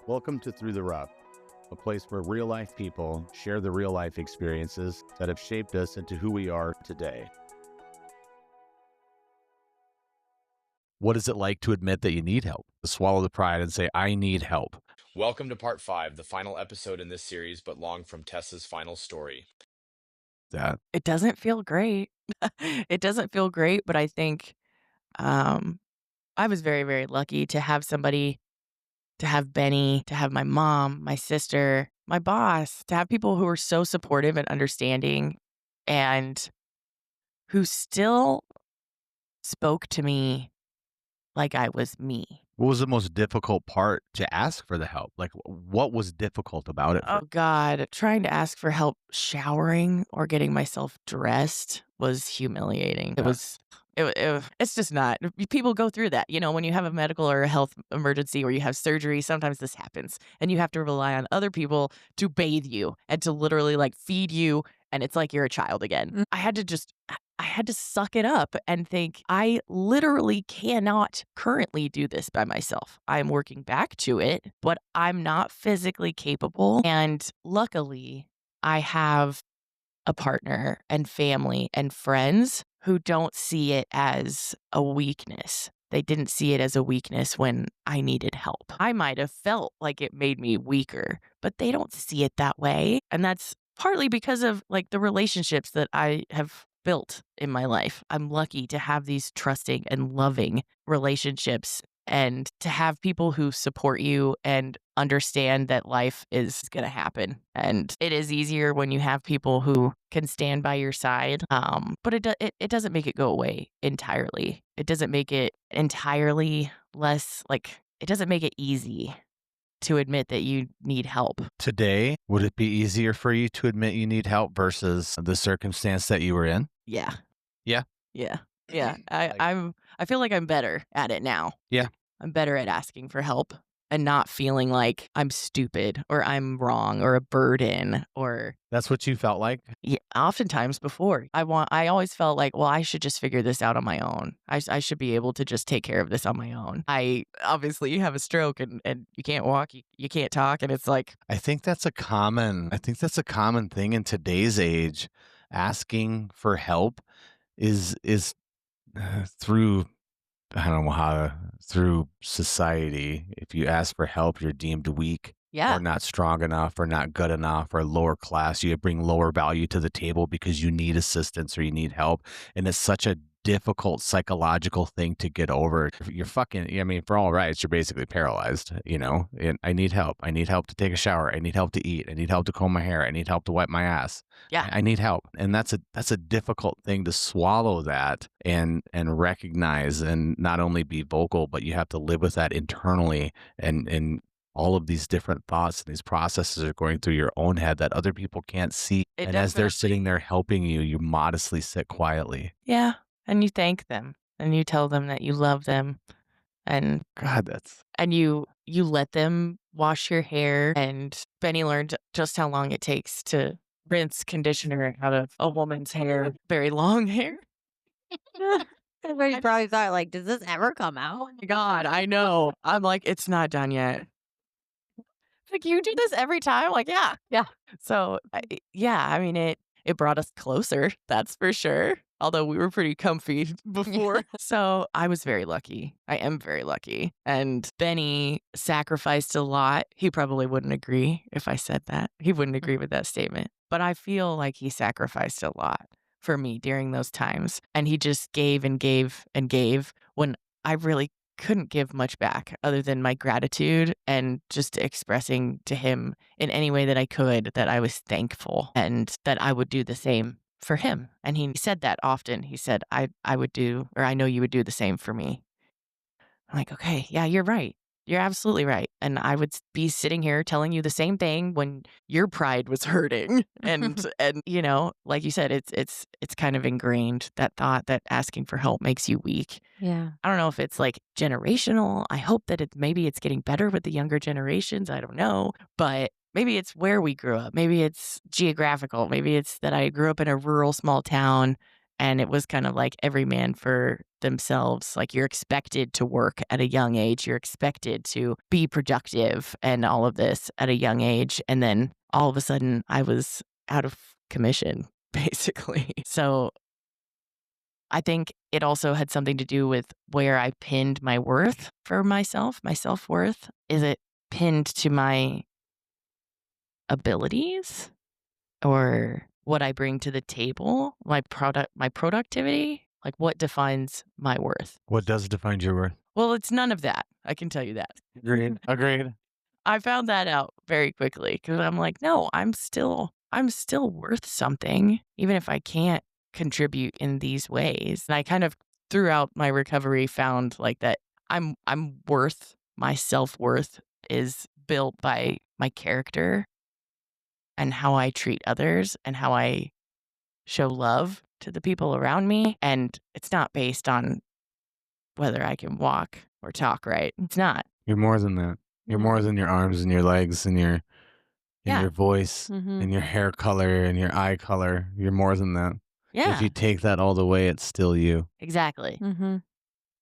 Welcome to Through the Rough, a place where real-life people share the real-life experiences that have shaped us into who we are today. What is it like to admit that you need help? To swallow the pride and say, I need help. Welcome to part 5, the final episode in this series, but long from Tessa's final story. It doesn't feel great. It doesn't feel great, but I think I was very, very lucky to have somebody, to have Benny, to have my mom, my sister, my boss, to have people who were so supportive and understanding and who still spoke to me like I was me. What was the most difficult part to ask for the help? Like, what was difficult about it? Oh God, trying to ask for help showering or getting myself dressed was humiliating. It's just not. People go through that. You know, when you have a medical or a health emergency or you have surgery, sometimes this happens and you have to rely on other people to bathe you and to literally like feed you. And it's like you're a child again. I had to suck it up and think, I literally cannot currently do this by myself. I'm working back to it, but I'm not physically capable. And luckily, I have a partner and family and friends who don't see it as a weakness. They didn't see it as a weakness when I needed help. I might have felt like it made me weaker, but they don't see it that way. And that's partly because of like the relationships that I have built in my life. I'm lucky to have these trusting and loving relationships and to have people who support you and understand that life is going to happen. And it is easier when you have people who can stand by your side. But it doesn't make it go away entirely. It doesn't make it entirely less, like, it doesn't make it easy to admit that you need help. Today, would it be easier for you to admit you need help versus the circumstance that you were in? Yeah. Yeah? Yeah. Yeah. I feel like I'm better at it now. Yeah. I'm better at asking for help and not feeling like I'm stupid or I'm wrong or a burden or That's what you felt like? yeah, oftentimes before. I always felt like, well, I should just figure this out on my own. I should be able to just take care of this on my own. Obviously you have a stroke and you can't walk, you can't talk, and it's like I think that's a common thing in today's age. Asking for help is through I don't know how through society. If you ask for help, you're deemed weak. yeah. Or not strong enough or not good enough or lower class. You bring lower value to the table because you need assistance or you need help. And it's such a difficult psychological thing to get over. You're fucking, I mean, for all rights, you're basically paralyzed, you know, and I need help. I need help to take a shower. I need help to eat. I need help to comb my hair. I need help to wipe my ass. Yeah. I need help. And that's a difficult thing to swallow that and recognize and not only be vocal, but you have to live with that internally and all of these different thoughts and these processes are going through your own head that other people can't see. And as they're sitting there helping you, you modestly sit quietly. Yeah. And you thank them and you tell them that you love them and God, and you let them wash your hair. And Benny learned just how long it takes to rinse conditioner out of a woman's hair, very long hair. Everybody probably thought, like, does this ever come out? Oh my God, I know. I'm like, it's not done yet. Like, you do this every time? Like, yeah. So, I mean, it brought us closer, that's for sure. Although we were pretty comfy before. So I was very lucky. I am very lucky. And Benny sacrificed a lot. He probably wouldn't agree if I said that. He wouldn't agree with that statement. But I feel like he sacrificed a lot for me during those times. And he just gave and gave and gave when I really couldn't give much back other than my gratitude and just expressing to him in any way that I could that I was thankful and that I would do the same for him. And he said that often. He said, I would do, or I know you would do the same for me. I'm like, okay, yeah, you're right. You're absolutely right. And I would be sitting here telling you the same thing when your pride was hurting. And you know, like you said, it's kind of ingrained, that thought that asking for help makes you weak. Yeah. I don't know if it's like generational. I hope that maybe it's getting better with the younger generations. I don't know. But maybe it's where we grew up. Maybe it's geographical. Maybe it's that I grew up in a rural small town And it was kind of like every man for themselves. Like you're expected to work at a young age. You're expected to be productive and all of this at a young age. And then all of a sudden I was out of commission, basically. So I think it also had something to do with where I pinned my worth for myself, my self-worth. Is it pinned to my abilities or what I bring to the table, my productivity? Like what defines my worth? What does define your worth? Well, it's none of that. I can tell you that. Agreed. I found that out very quickly because I'm like, no, I'm still worth something, even if I can't contribute in these ways. And I kind of throughout my recovery found like that I'm worth, my self-worth is built by my character and how I treat others and how I show love to the people around me. And it's not based on whether I can walk or talk right. It's not. You're more than that. You're more than your arms and your legs and your Yeah. voice and your hair color and your eye color. You're more than that. Yeah, If you take that all the way, it's still you. exactly. And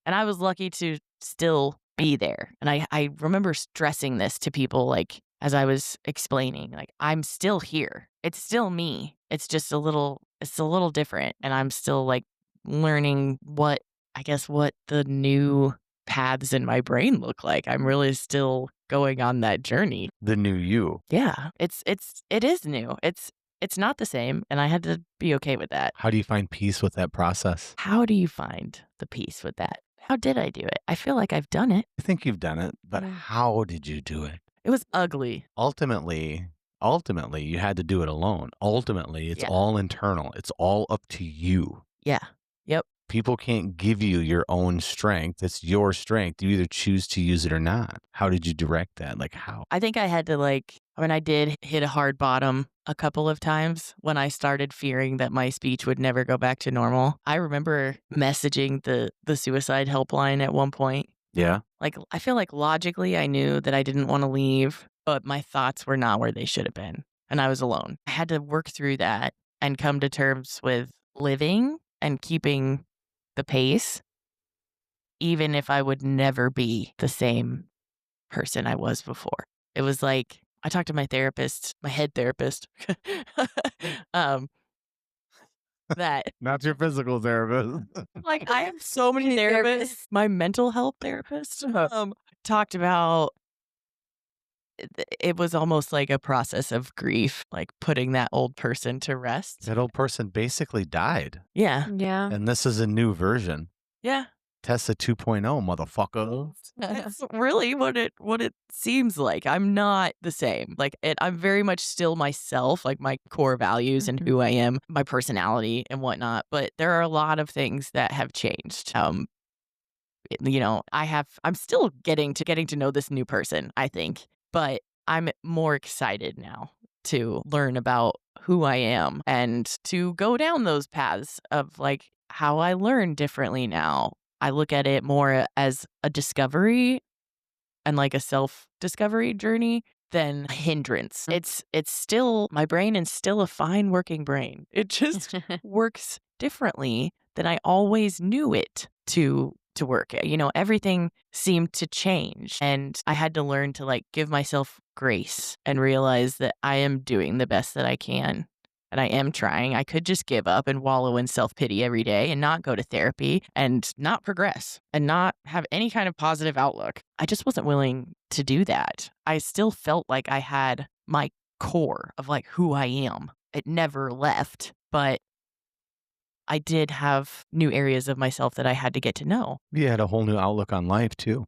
I was lucky to still be there. And I remember stressing this to people like as I was explaining, like I'm still here. It's still me. It's just a little different. And I'm still like learning what the new paths in my brain look like. I'm really still going on that journey. The new you. Yeah. It is new. It's not the same. And I had to be okay with that. How do you find peace with that process? How do you find the peace with that? How did I do it? I feel like I've done it. I think you've done it, but how did you do it? It was ugly. Ultimately, you had to do it alone. Ultimately, it's all internal. It's all up to you. Yeah. Yep. People can't give you your own strength. It's your strength. You either choose to use it or not. How did you direct that? Like how? I think I had to I did hit a hard bottom a couple of times when I started fearing that my speech would never go back to normal. I remember messaging the suicide helpline at one point. Yeah. Like, I feel like logically I knew that I didn't want to leave, but my thoughts were not where they should have been. And I was alone. I had to work through that and come to terms with living and keeping the pace, even if I would never be the same person I was before. It was like, I talked to my therapist, my head therapist, that Not your physical therapist. like I have so many therapists. My mental health therapist talked about it was almost like a process of grief, like putting that old person to rest. That old person basically died. Yeah. Yeah. And this is a new version. Yeah. Tessa 2.0, motherfucker. That's really what it seems like. I'm not the same. I'm very much still myself, like my core values and who I am, my personality and whatnot. But there are a lot of things that have changed. I'm still getting to know this new person, I think, but I'm more excited now to learn about who I am and to go down those paths of like how I learn differently now. I look at it more as a discovery and like a self-discovery journey than a hindrance. It's still, my brain is still a fine working brain. It just works differently than I always knew it to work. Everything seemed to change and I had to learn to like give myself grace and realize that I am doing the best that I can. And I am trying. I could just give up and wallow in self-pity every day and not go to therapy and not progress and not have any kind of positive outlook. I just wasn't willing to do that. I still felt like I had my core of like who I am. It never left, but I did have new areas of myself that I had to get to know. You had a whole new outlook on life too.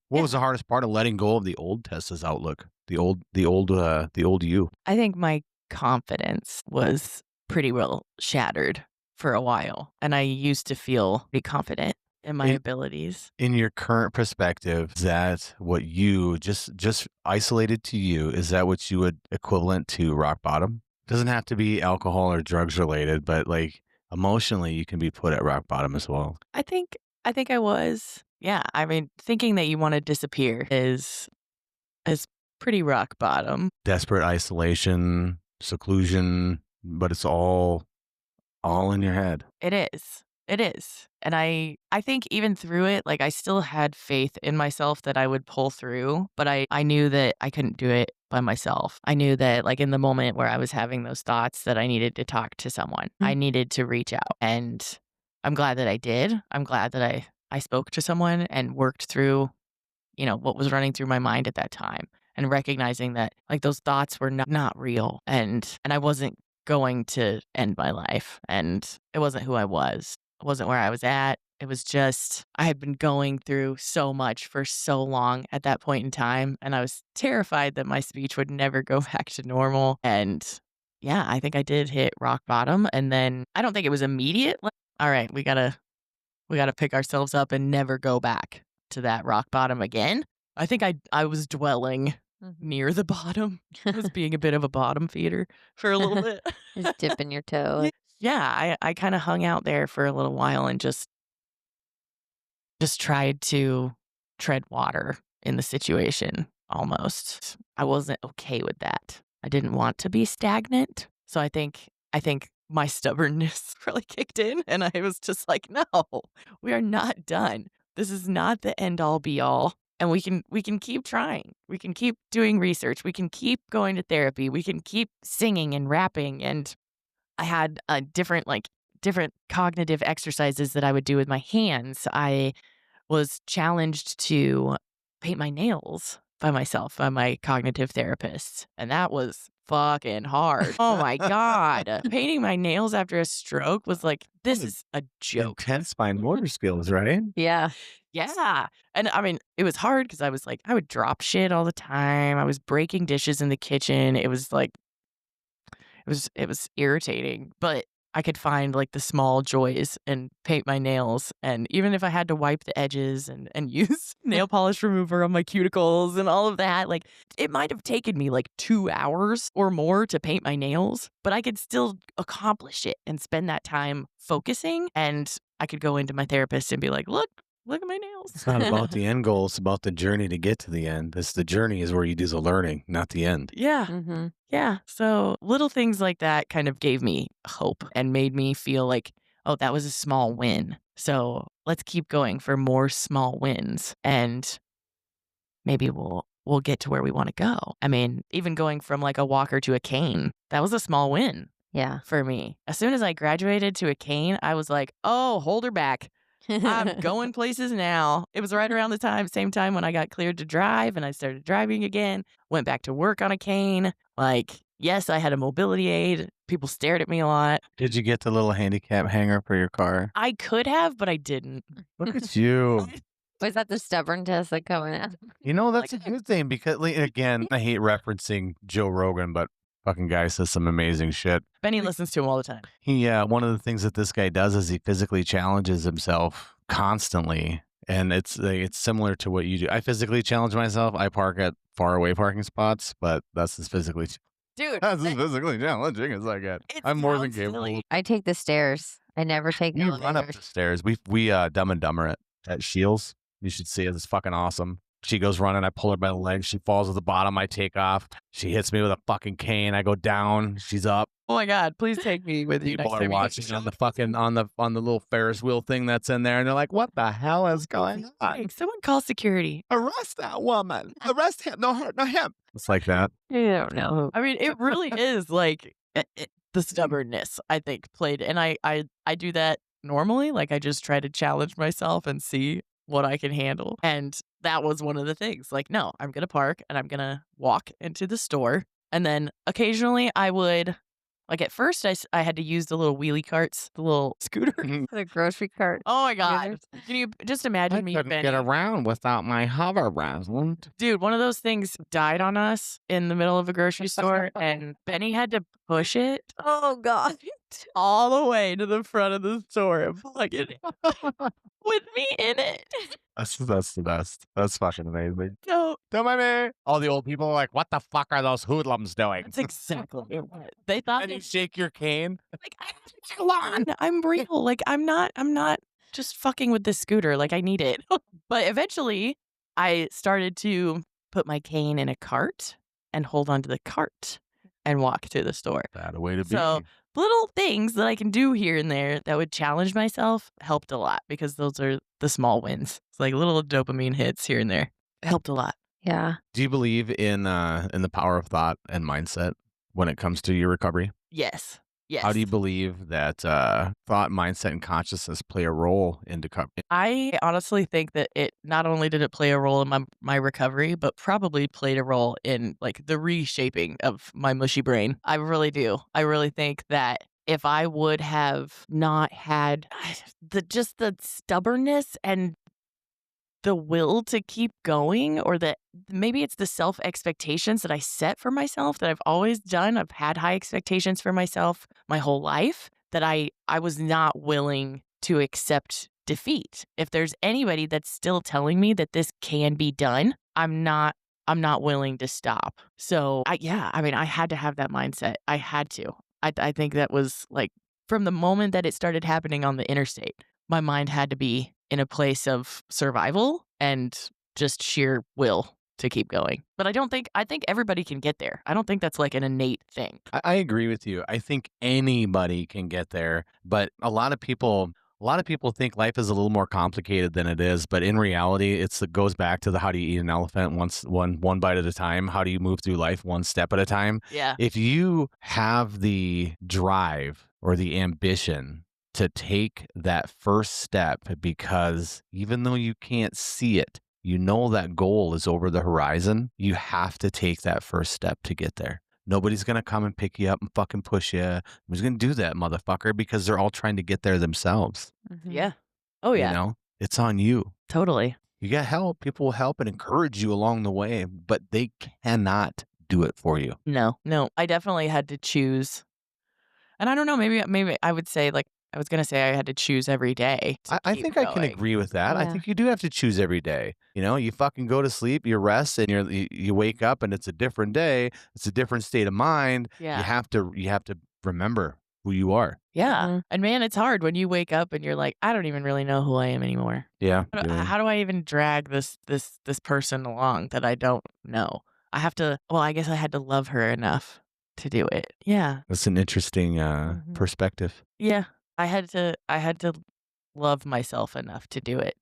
What was the hardest part of letting go of the old Tessa's outlook? The old you. I think my confidence was pretty well shattered for a while. And I used to feel pretty confident in my abilities. In your current perspective, is that what you just isolated to you? Is that what you would equivalent to rock bottom? Doesn't have to be alcohol or drugs related, but like emotionally you can be put at rock bottom as well. I think I was. Yeah. I mean, thinking that you want to disappear is pretty rock bottom. Desperate isolation, seclusion, but it's all All in your head. It is. It is. And I think even through it, like I still had faith in myself that I would pull through, but I knew that I couldn't do it by myself. I knew that like in the moment where I was having those thoughts that I needed to talk to someone. I needed to reach out. And I'm glad that I did. I'm glad that I spoke to someone and worked through, what was running through my mind at that time and recognizing that like those thoughts were not real and I wasn't going to end my life and it wasn't who I was. It wasn't where I was at. It was just, I had been going through so much for so long at that point in time. And I was terrified that my speech would never go back to normal. And yeah, I think I did hit rock bottom. And then I don't think it was immediate. Like, all right, we gotta pick ourselves up and never go back to that rock bottom again. I think I was dwelling near the bottom. I was being a bit of a bottom feeder for a little bit. Just dipping your toe. Yeah, I kind of hung out there for a little while and just tried to tread water in the situation almost. I wasn't okay with that. I didn't want to be stagnant. So I think my stubbornness really kicked in and I was just like, no, we are not done. This is not the end all be all. And we can keep trying. We can keep doing research. We can keep going to therapy. We can keep singing and rapping. And I had different cognitive exercises that I would do with my hands. I was challenged to paint my nails by myself, by my cognitive therapist. And that was fucking hard. Oh my God. Painting my nails after a stroke was like, this is a joke. Intense fine motor skills, right? Yeah. Yeah. And I mean, it was hard because I was like, I would drop shit all the time. I was breaking dishes in the kitchen. It was like, it was irritating, but I could find like the small joys and paint my nails. And even if I had to wipe the edges and use nail polish remover on my cuticles and all of that, like it might have taken me like 2 hours or more to paint my nails, but I could still accomplish it and spend that time focusing. And I could go into my therapist and be like, look at my nails. It's not about the end goal. It's about the journey to get to the end. The journey is where you do the learning, not the end. Yeah. Mm-hmm. Yeah. So little things like that kind of gave me hope and made me feel like, oh, that was a small win. So let's keep going for more small wins and maybe we'll get to where we want to go. I mean, even going from like a walker to a cane, that was a small win. Yeah. For me. As soon as I graduated to a cane, I was like, oh, hold her back. I'm going places now. It was right around the same time when I got cleared to drive and I started driving again, went back to work on a cane. Like, yes, I had a mobility aid. People stared at me a lot. Did you get the little handicap hanger for your car? I could have, but I didn't. Look at you. Was that the stubborn Tessa coming out? You know, that's a good thing because, like, again, I hate referencing Joe Rogan, but fucking guy says some amazing shit. Benny listens to him all the time. He, one of the things that this guy does is he physically challenges himself constantly. And it's similar to what you do. I physically challenge myself. I park at far away parking spots, but that's as physically challenging as I get. I'm more than capable. Silly. I take the stairs. I never take the You run up elevators. the stairs. We Dumb and Dumber it at Shields. You should see it. It's fucking awesome. She goes running. I pull her by the leg. She falls at the bottom. I take off. She hits me with a fucking cane. I go down. She's up. Oh my God, please take me with you. People next are time you watching go. on the fucking on the little Ferris wheel thing that's in there, and they're like, "What the hell is going on? Like, someone call security. Arrest that woman! Arrest him! No her! No him!" It's like that. I don't know. I mean, it really is like the stubbornness, I think, played. And I do that normally. Like, I just try to challenge myself and see what I can handle. And that was one of the things. Like, no, I'm going to park and I'm going to walk into the store. And then occasionally I would, like at first I had to use the little wheelie carts, the little scooter. The grocery cart. Oh my God. Can you just imagine me, Benny? around without my hover round. Dude, one of those things died on us in the middle of a grocery store and Benny had to push it Oh God. all the way to the front of the store and plug it in with me in it. That's the best. That's fucking amazing. So Don't mind me. All the old people are like, "What the fuck are those hoodlums doing?" that's exactly what they thought. And you shake your cane. Like, I'm real. Like, I'm not just fucking with this scooter. Like, I need it. But eventually I started to put my cane in a cart and hold onto the cart and walk to the store. That a way to be. So little things that I can do here and there that would challenge myself helped a lot because those are the small wins. It's like little dopamine hits here and there. It helped a lot. Yeah. Do you believe in the power of thought and mindset when it comes to your recovery? Yes. Yes. How do you believe that thought, mindset, and consciousness play a role in recovery? I honestly think that it not only did it play a role in my recovery, but probably played a role in like the reshaping of my mushy brain. I really do. I really think that if I would have not had the stubbornness and the will to keep going, or that maybe it's the self expectations that I set for myself that I've always done. I've had high expectations for myself my whole life that I was not willing to accept defeat. If there's anybody that's still telling me that this can be done, I'm not willing to stop. So I had to have that mindset. I had to. I think that was like from the moment that it started happening on the interstate, my mind had to be in a place of survival and just sheer will to keep going. But I think everybody can get there. I don't think that's like an innate thing. I agree with you. I think anybody can get there, but a lot of people think life is a little more complicated than it is. But in reality, it goes back to the how do you eat an elephant one bite at a time? How do you move through life one step at a time? Yeah. If you have the drive or the ambition to take that first step, because even though you can't see it, you know that goal is over the horizon, you have to take that first step to get there. Nobody's going to come and pick you up and fucking push you. Who's going to do that, motherfucker? Because they're all trying to get there themselves. Mhm. Yeah. Oh, yeah. You know, it's on you. Totally. You got help. People will help and encourage you along the way, but they cannot do it for you. No. I definitely had to choose. And I don't know, maybe I would say like, I was going to say I had to choose every day. I think I can agree with that. I Yeah. think you do have to choose every day. You know, you fucking go to sleep, you rest, and you wake up, and it's a different day. It's a different state of mind. Yeah. You have to remember who you are. Yeah. Mhm. And man, it's hard when you wake up and you're like, I don't even really know who I am anymore. Yeah. How do I even drag this person along that I don't know? I guess I had to love her enough to do it. Yeah. That's an interesting Mhm. perspective. Yeah. I had to love myself enough to do it.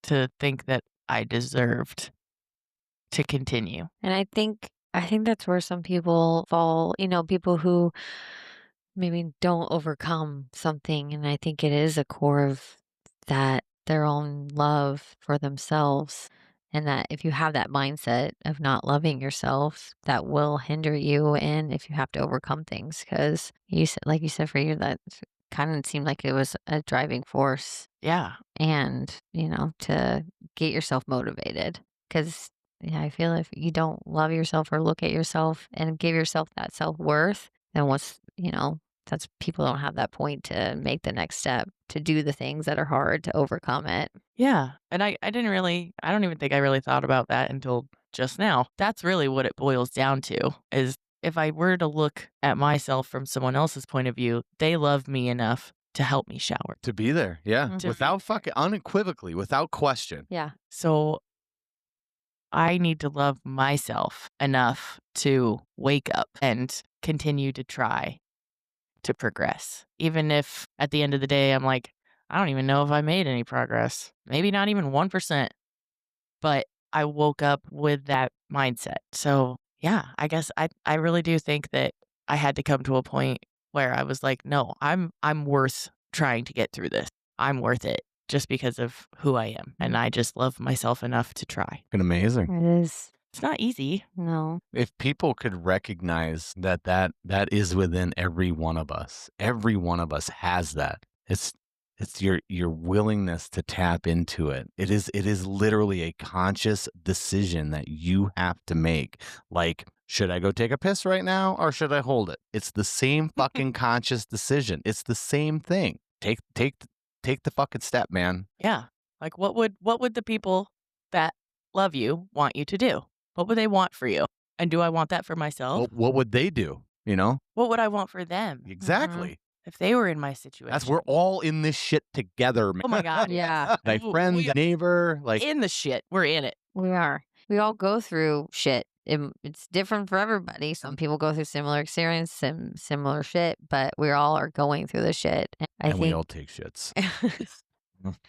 To think that I deserved to continue. And I think that's where some people fall, people who maybe don't overcome something. And I think it is a core of that, their own love for themselves. And that if you have that mindset of not loving yourself, that will hinder you. And if you have to overcome things, because like you said, for you, that kind of seemed like it was a driving force. Yeah. And, to get yourself motivated. Because I feel if you don't love yourself or look at yourself and give yourself that self-worth, then that's people don't have that point to make the next step, to do the things that are hard, to overcome it. Yeah. And I don't even think I really thought about that until just now. That's really what it boils down to, is if I were to look at myself from someone else's point of view, they love me enough to help me shower. To be there. Yeah. Mhm. Without fucking unequivocally, without question. Yeah. So I need to love myself enough to wake up and continue to try to progress. Even if at the end of the day, I'm like, I don't even know if I made any progress. Maybe not even 1%. But I woke up with that mindset. So yeah, I guess I really do think that I had to come to a point where I was like, no, I'm worth trying to get through this. I'm worth it just because of who I am. And I just love myself enough to try. Fucking amazing. It is. It's not easy. No. If people could recognize that is within every one of us has that. It's your willingness to tap into it. It is literally a conscious decision that you have to make. Like, should I go take a piss right now or should I hold it? It's the same fucking conscious decision. It's the same thing. Take the fucking step, man. Yeah. Like what would the people that love you want you to do? What would they want for you? And do I want that for myself? What would they do? You know? What would I want for them Exactly. if they were in my situation? We're all in this shit together, man. Oh my God. Yeah. My friend, We are neighbor, like in the shit. We're in it. We are. We all go through shit. it's different for everybody. Some people go through similar experience, similar shit, but we all are going through the shit. And we all take shits.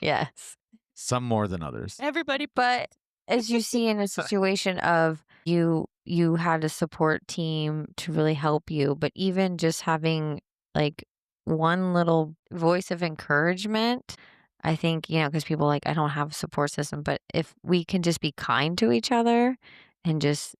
Yes. Some more than others. Everybody, But as you see in a situation of you had a support team to really help you, but even just having like one little voice of encouragement, I think, because people I don't have a support system, but if we can just be kind to each other and just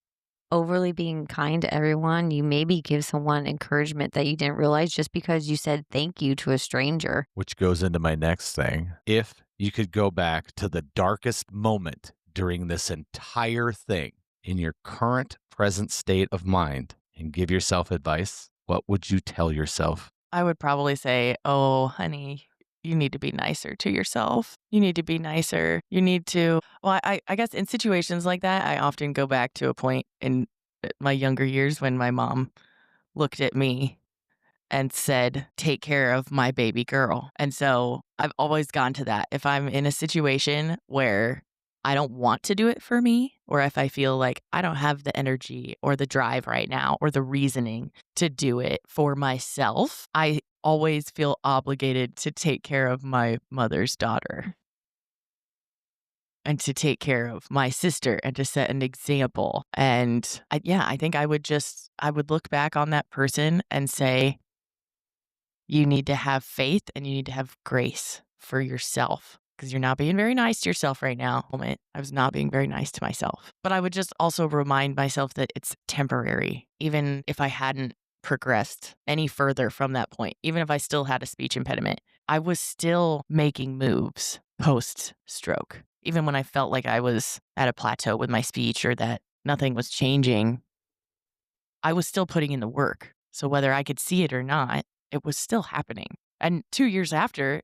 overly being kind to everyone, you maybe give someone encouragement that you didn't realize just because you said thank you to a stranger. Which goes into my next thing. If you could go back to the darkest moment during this entire thing in your current present state of mind and give yourself advice, what would you tell yourself? I would probably say, oh, honey, you need to be nicer to yourself. You need to be nicer. You need to, well, I guess in situations like that, I often go back to a point in my younger years when my mom looked at me and said, take care of my baby girl. And so I've always gone to that. If I'm in a situation where I don't want to do it for me, or if I feel like I don't have the energy or the drive right now or the reasoning to do it for myself, I always feel obligated to take care of my mother's daughter and to take care of my sister and to set an example. And I think I would look back on that person and say, you need to have faith and you need to have grace for yourself because you're not being very nice to yourself right now. I was not being very nice to myself. But I would just also remind myself that it's temporary. Even if I hadn't progressed any further from that point, even if I still had a speech impediment, I was still making moves post-stroke. Even when I felt like I was at a plateau with my speech or that nothing was changing, I was still putting in the work. So whether I could see it or not, it was still happening. And 2 years after,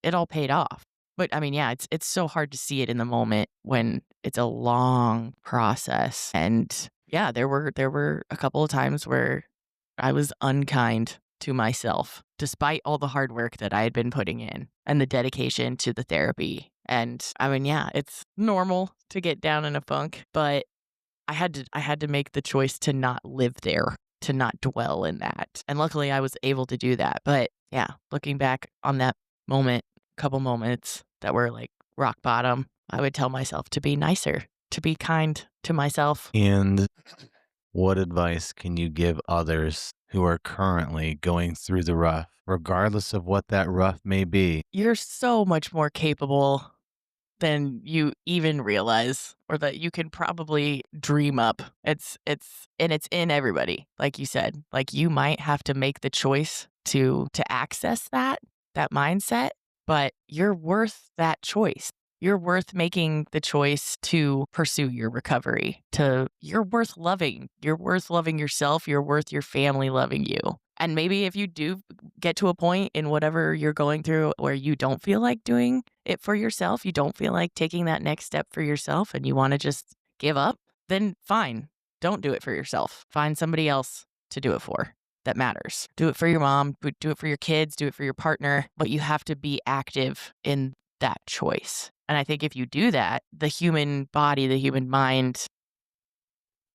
it all paid off. But I mean, yeah, it's so hard to see it in the moment when it's a long process. And yeah, there were a couple of times where I was unkind to myself, despite all the hard work that I had been putting in and the dedication to the therapy. And I mean, yeah, it's normal to get down in a funk, but I had to make the choice to not live there, to not dwell in that. And luckily I was able to do that. But yeah, looking back on that moment, couple moments that were like rock bottom, I would tell myself to be nicer, to be kind to myself. And what advice can you give others who are currently going through the rough, regardless of what that rough may be? You're so much more capable than you even realize or that you can probably dream up. It's in everybody. Like you said, like you might have to make the choice to access that mindset, but you're worth that choice. You're worth making the choice to pursue your recovery. You're worth loving. You're worth loving yourself. You're worth your family loving you. And maybe if you do get to a point in whatever you're going through where you don't feel like doing it for yourself, you don't feel like taking that next step for yourself and you want to just give up, then fine. Don't do it for yourself. Find somebody else to do it for that matters. Do it for your mom, do it for your kids, do it for your partner, but you have to be active in that choice. And I think if you do that, the human body, the human mind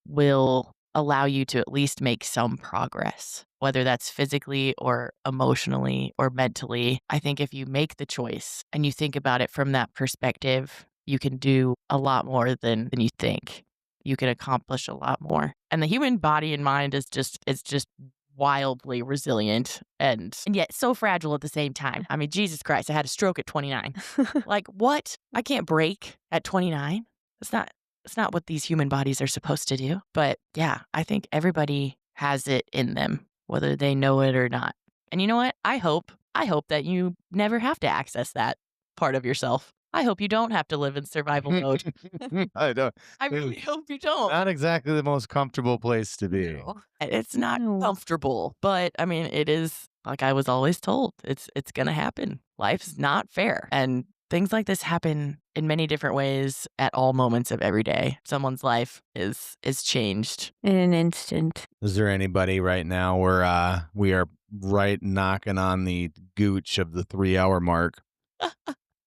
will allow you to at least make some progress, whether that's physically or emotionally or mentally. I think if you make the choice and you think about it from that perspective, you can do a lot more than you think. You can accomplish a lot more. And the human body and mind is just wildly resilient and yet so fragile at the same time. I mean, Jesus Christ, I had a stroke at 29. Like, what? I can't break at 29. It's not what these human bodies are supposed to do. But yeah, I think everybody has it in them, whether they know it or not. And you know what? I hope that you never have to access that part of yourself. I hope you don't have to live in survival mode. I don't. I really hope you don't. Not exactly the most comfortable place to be. It's not comfortable, but I mean, it is, like I was always told, it's going to happen. Life's not fair. And things like this happen in many different ways at all moments of every day. Someone's life is changed in an instant. Is there anybody right now where we are right knocking on the gooch of the 3-hour mark?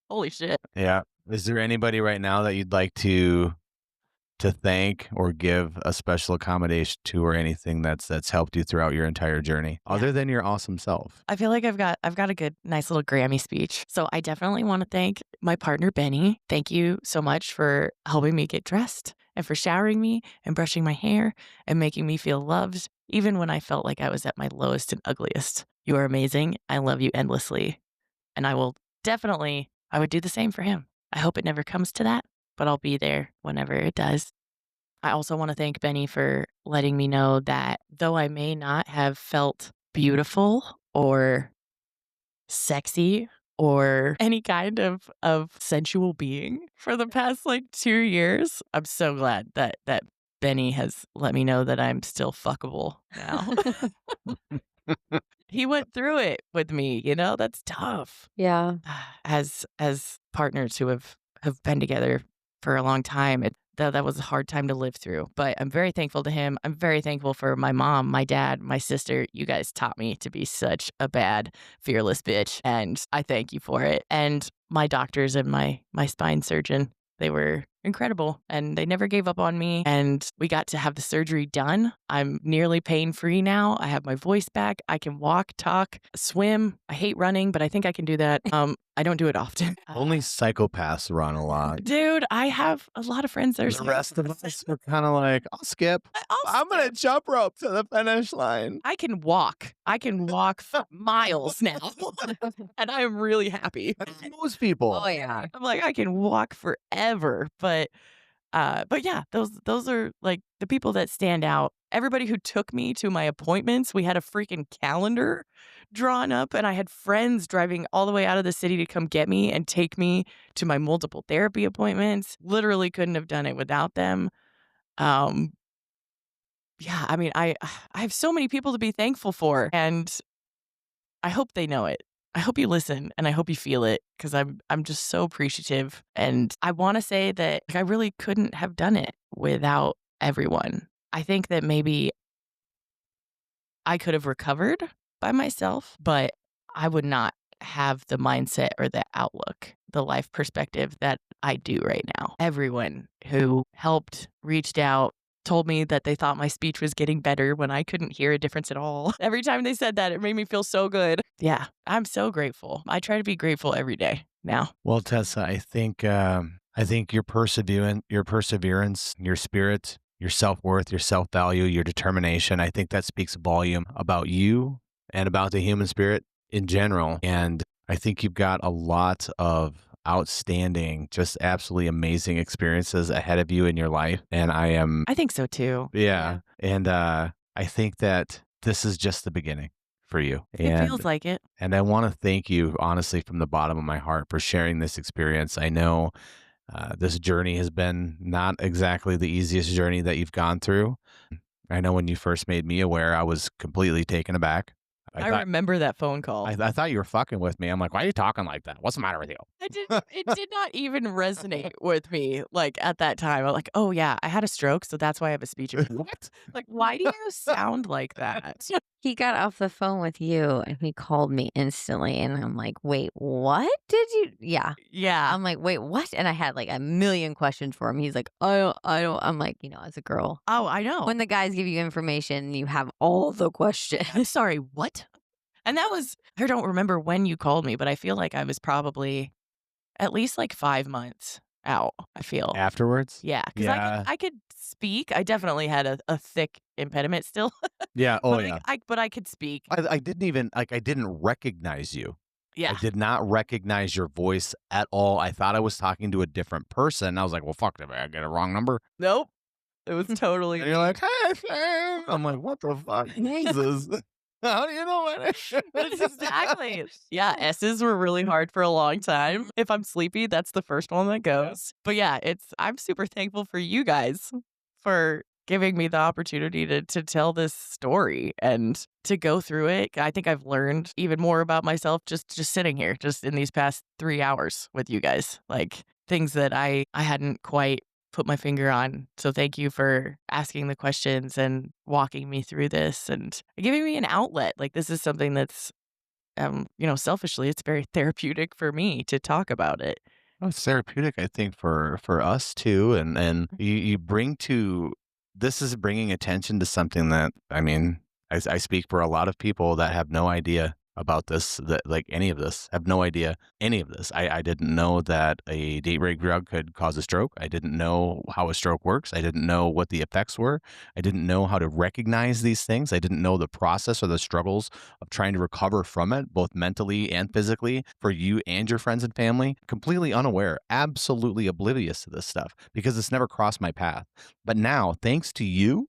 Holy shit. Yeah. Is there anybody right now that you'd like to to thank or give a special accommodation to, or anything that's helped you throughout your entire journey, other than your awesome self? I feel like I've got a good, nice little Grammy speech. So I definitely want to thank my partner, Benny. Thank you so much for helping me get dressed and for showering me and brushing my hair and making me feel loved, even when I felt like I was at my lowest and ugliest. You are amazing. I love you endlessly. And I would do the same for him. I hope it never comes to that, but I'll be there whenever it does. I also want to thank Benny for letting me know that though I may not have felt beautiful or sexy or any kind of sensual being for the past 2 years, I'm so glad that Benny has let me know that I'm still fuckable now. He went through it with me, that's tough. Yeah. As partners who have been together for a long time, that was a hard time to live through. But I'm very thankful to him. I'm very thankful for my mom, my dad, my sister. You guys taught me to be such a bad, fearless bitch, and I thank you for it. And my doctors and my spine surgeon, they were incredible, and they never gave up on me, and we got to have the surgery done. I'm nearly pain-free now. I have my voice back. I can walk, talk, swim. I hate running, but I think I can do that. I don't do it often. Only psychopaths run a lot. Dude, I have a lot of friends that are The rest of us are kind of like, I'll skip. I'm going to jump rope to the finish line. I can walk. Miles now. And I am really happy. That's most people. Oh yeah. I'm like, I can walk forever. But yeah, those are like the people that stand out. Everybody who took me to my appointments, we had a freaking calendar drawn up, and I had friends driving all the way out of the city to come get me and take me to my multiple therapy appointments. Literally couldn't have done it without them. Yeah, I mean, I have so many people to be thankful for, and I hope they know it. I hope you listen, and I hope you feel it, because I'm just so appreciative. And I want to say that I really couldn't have done it without everyone. I think that maybe I could have recovered by myself, but I would not have the mindset or the outlook, the life perspective that I do right now. Everyone who helped, reached out, told me that they thought my speech was getting better when I couldn't hear a difference at all. Every time they said that, it made me feel so good. Yeah, I'm so grateful. I try to be grateful every day now. Well, Tessa, I think your perseverance, your spirit, your self-worth, your self-value, your determination, I think that speaks volume about you and about the human spirit in general. And I think you've got a lot of outstanding, just absolutely amazing experiences ahead of you in your life. And I think so too. Yeah. And I think that this is just the beginning for you. It feels like it. And I want to thank you, honestly, from the bottom of my heart for sharing this experience. I know this journey has been not exactly the easiest journey that you've gone through. I know when you first made me aware, I was completely taken aback. I remember that phone call. I thought you were fucking with me. I'm like, why are you talking like that? What's the matter with you? It did not even resonate with me at that time. I'm like, oh yeah, I had a stroke, so that's why I have a speech impediment. What? Like, why do you sound like that? He got off the phone with you and he called me instantly. And I'm like, wait, what did you? Yeah. Yeah. I'm like, wait, what? And I had a million questions for him. He's like, I don't. I'm like, as a girl, Oh, I know. when the guys give you information, you have all the questions. I'm sorry, what? And that was, I don't remember when you called me, but I feel like I was probably at least 5 months out, I feel. Afterwards? Yeah, because Yeah. I could speak. I definitely had a thick impediment still. Yeah. Oh, but yeah. but I could speak. I didn't even, I didn't recognize you. Yeah. I did not recognize your voice at all. I thought I was talking to a different person. I was like, well, fuck, did I get a wrong number? Nope. It was totally. And you're like, hey, Sam. I'm like, what the fuck? Jesus. How do you know my name? Exactly. Yeah, S's were really hard for a long time. If I'm sleepy, that's the first one that goes. But yeah, I'm super thankful for you guys for giving me the opportunity to tell this story and to go through it. I think I've learned even more about myself just sitting here, just in these past 3 hours with you guys. Things that I hadn't quite put my finger on. So thank you for asking the questions and walking me through this and giving me an outlet. This is something that's, selfishly, it's very therapeutic for me to talk about it. Oh, it's therapeutic, I think, for us too, and you bring to this is bringing attention to something that I mean, I speak for a lot of people that have no idea about this, that like any of this, have no idea any of this. I didn't know that a date rape drug could cause a stroke. I didn't know how a stroke works. I didn't know what the effects were. I didn't know how to recognize these things. I didn't know the process or the struggles of trying to recover from it, both mentally and physically, for you and your friends and family. Completely unaware, absolutely oblivious to this stuff because it's never crossed my path. But now, thanks to you,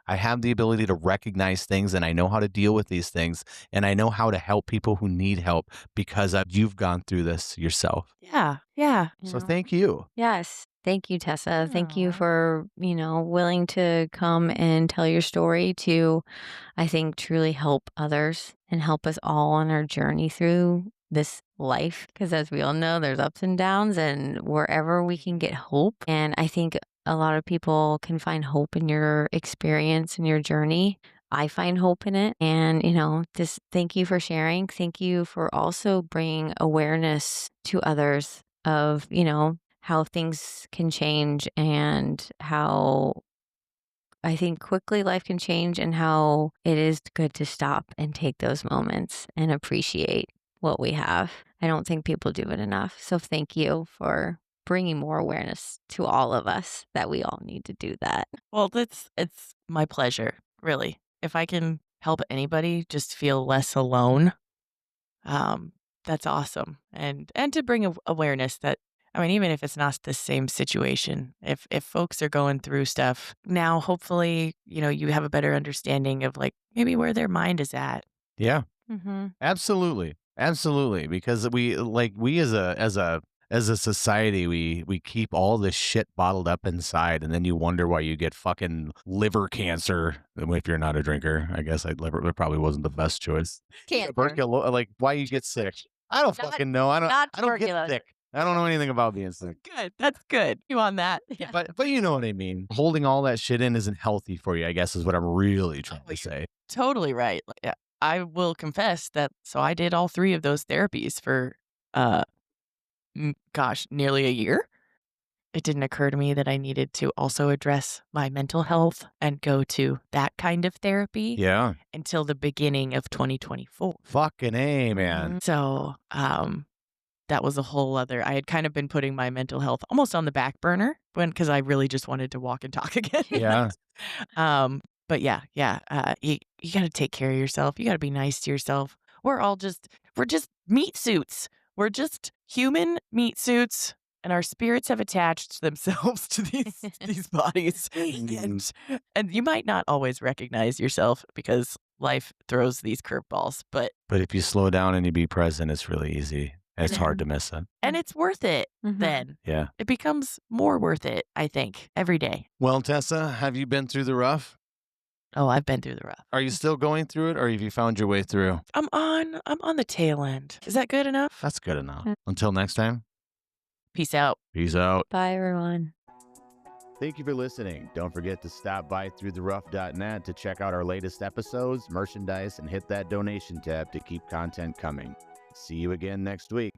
I have the ability to recognize things and I know how to deal with these things and I know how to help people who need help because you've gone through this yourself. Yeah. Yeah. You So know? thank you. Yes. Thank you, Tessa. Thank you Aw. for, willing to come and tell your story to, I think, truly help others and help us all on our journey through this life. Because as we all know, there's ups and downs, and wherever we can get hope. And I think a lot of people can find hope in your experience and your journey. I find hope in it. And, just thank you for sharing. Thank you for also bringing awareness to others of, how things can change and how I think quickly life can change and how it is good to stop and take those moments and appreciate what we have. I don't think people do it enough. So thank you for bringing more awareness to all of us that we all need to do that. Well, it's my pleasure, really. If I can help anybody just feel less alone, that's awesome. And to bring awareness that I mean, even if it's not the same situation, if folks are going through stuff now, hopefully, you have a better understanding of like maybe where their mind is at. Yeah. Mm-hmm. Absolutely. Absolutely. Because we as a society, we keep all this shit bottled up inside and then you wonder why you get fucking liver cancer if you're not a drinker. I guess liver probably wasn't the best choice. Like why you get sick. I don't Not- fucking know. I don't get tuberculosis. sick. I don't know anything about being sick. Good. That's good. You on that? Yeah. But you know what I mean. Holding all that shit in isn't healthy for you, I guess is what I'm really trying to say. Totally right. Like, yeah, I will confess that. So I did all 3 of those therapies for, nearly a year. It didn't occur to me that I needed to also address my mental health and go to that kind of therapy Yeah. until the beginning of 2024. Fucking A, man. So, that was a whole other. I had kind of been putting my mental health almost on the back burner because I really just wanted to walk and talk again. Yeah. But yeah. You got to take care of yourself. You got to be nice to yourself. We're just meat suits. We're just human meat suits, and our spirits have attached themselves to these bodies. And you might not always recognize yourself because life throws these curveballs, but But if you slow down and you be present, it's really easy. And it's hard to miss it. and it's worth it Mhm. then. Yeah. It becomes more worth it, I think, every day. Well, Tessa, have you been through the rough? Oh, I've been through the rough. Are you still going through it or have you found your way through? I'm on the tail end. Is that good enough? That's good enough. Until next time, Peace out. peace out. Bye, everyone. Thank you for listening. Don't forget to stop by throughtherough.net to check out our latest episodes, merchandise, and hit that donation tab to keep content coming. See you again next week.